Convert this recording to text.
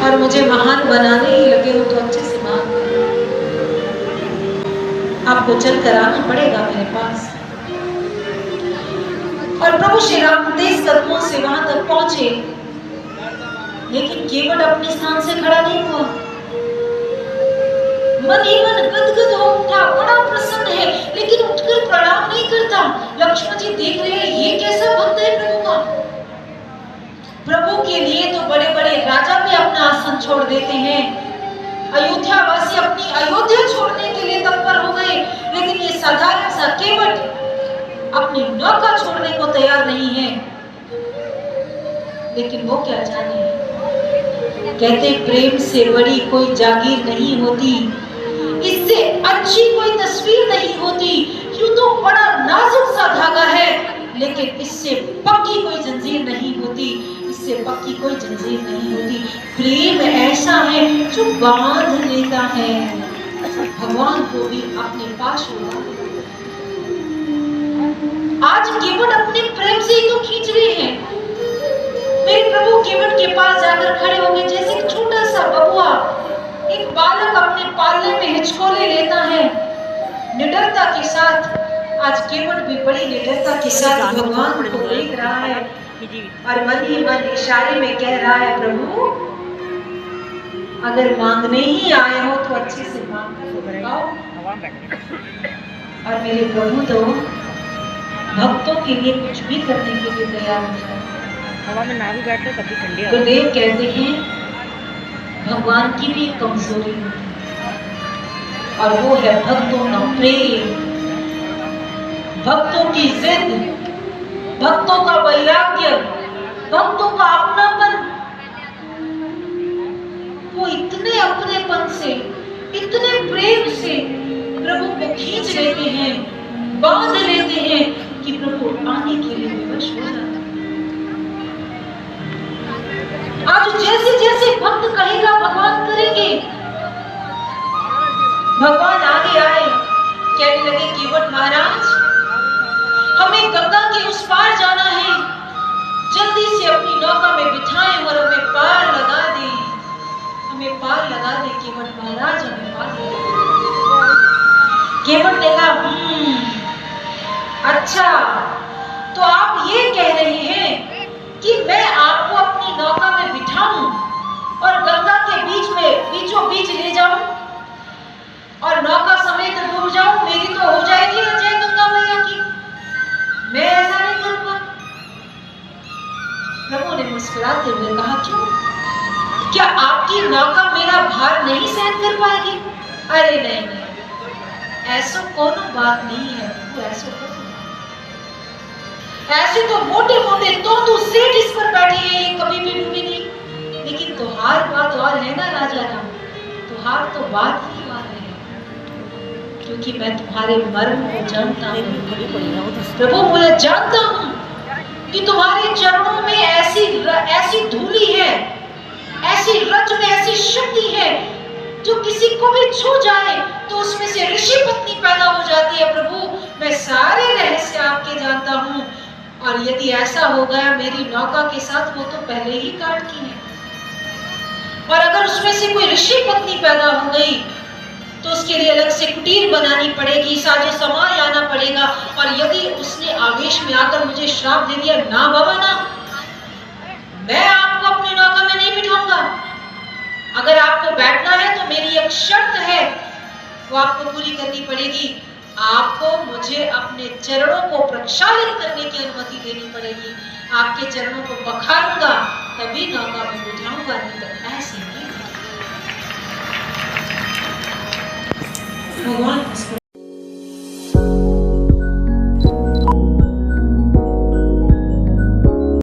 और मुझे महान बनाने ही लगे हो तो अच्छे से मांग लो। आपको चलकर आना पड़ेगा मेरे पास। और प्रभु श्री राम तेज कदमों से वहां तक पहुंचे, लेकिन केवट अपने स्थान से खड़ा नहीं हुआ। मन ही मन गदगद हो उठा, बड़ा प्रसन्न है, लेकिन उठकर प्रणाम नहीं करता। लक्ष्मण जी देख रहे हैं ये कैसा भक्त है प्रभु का। प्रभु के लिए तो बड़े बड़े राजा भी अपना आसन छोड़ देते हैं, अयोध्या वासी अपनी अयोध्या छोड़ने के लिए तत्पर हो गए, लेकिन ये साधारण सा केवट अपनी नौका छोड़ने को तैयार नहीं है। लेकिन वो क्या जाने, कहते प्रेम से बड़ी कोई जागीर नहीं होती, इससे अच्छी कोई तस्वीर नहीं होती। यूं तो बड़ा नाजुक सा धागा है, लेकिन इससे पक्की कोई जंजीर नहीं होती, इससे पक्की कोई जंजीर नहीं होती। प्रेम ऐसा है जो बांध लेता है, भगवान को भी अपने पास होगा। आज केवट अपने प्रेम से ही तो खींच रहे हैं। मेरे प्रभु केवट के पास जाकर खड़े हो गए, जैसे एक छोटा सा बबुआ, एक बालक अपने पालने में हिचकोले लेता है, निडरता के साथ। आज केवट भी बड़ी निडरता के साथ भगवान को देख रहा है और मन ही मन इशारे में कह रहा है, प्रभु अगर मांगने ही आए हो तो अच्छे से मांग कर बताओ। और मेरे प्रभु तो भक्तों के लिए कुछ भी करने के लिए तैयार हो जाए। हवा में ना भी बैठे तभी ठंडी। गुरुदेव कहते हैं भगवान की भी कमजोरी होती है, और वो है भक्तों का प्रेम, भक्तों की जिद, भक्तों का वैराग्य, भक्तों का अपनापन। वो इतने अपनेपन से, इतने प्रेम से प्रभु को खींच लेते हैं, बांध लेते हैं कि प्रभु आने के लिए विवश हो जाते हैं। आज जैसे जैसे भक्त कहेगा भगवान करेंगे। भगवान आगे आए, कहने लगे केवट महाराज हमें गंगा के उस पार जाना है, जल्दी से अपनी नौका में बिठाएं और हमें पार लगा दें, हमें पार लगा दें केवट महाराज, हमें पार लगा दें। केवट ने कहा अच्छा तो आप ये कह रहे हैं कि मैं आपको अपनी नौका में बिठाऊं और गंगा के बीच में बीचों बीच ले जाऊं और नौका समेत डूब जाऊं, मेरी तो हो जाएगी ना जय गंगा मैया की। मैं ऐसा नहीं करूंगा। प्रभु ने मुस्कुराते हुए कहा क्यों, क्या आपकी नौका मेरा भार नहीं सहन कर पाएगी? अरे नहीं नहीं, ऐसा कोनो बात नहीं है प्रभु, ऐसे तो मोटे मोटे तो सेठ इस पर बैठे हैं, ये कभी भी डूबी नहीं। लेकिन तुहार बात और है ना राजा राम, तुहार तो बात ही और है, क्योंकि मैं तुम्हारे मर्म को जानता हूँ। प्रभु बोले जानता हूँ कि तुम्हारे चरणों में ऐसी धूली है, ऐसी रच में ऐसी शक्ति है जो किसी को भी छू जाए तो उसमें से ऋषि पत्नी पैदा हो जाती है। प्रभु मैं सारे रहस्य आपके जानता हूँ, और यदि ऐसा हो गया मेरी नौका के साथ, वो तो पहले ही काट की है, और अगर उसमें से कोई ऋषि पत्नी पैदा हो गई तो उसके लिए अलग से कुटीर बनानी पड़ेगी, साजो सामान लाना पड़ेगा। और यदि उसने आवेश में आकर मुझे श्राप दे दिया, ना बाबा ना, मैं आपको अपनी नौका में नहीं बिठाऊंगा। अगर आपको बैठना है तो मेरी एक शर्त है, वो आपको पूरी करनी पड़ेगी। आपको मुझे अपने चरणों को प्रक्षालित करने की अनुमति देनी पड़ेगी। आपके चरणों को पखारूंगा तभी नौका में बिठाऊंगा, नहीं तो ऐसे नहीं। भगवान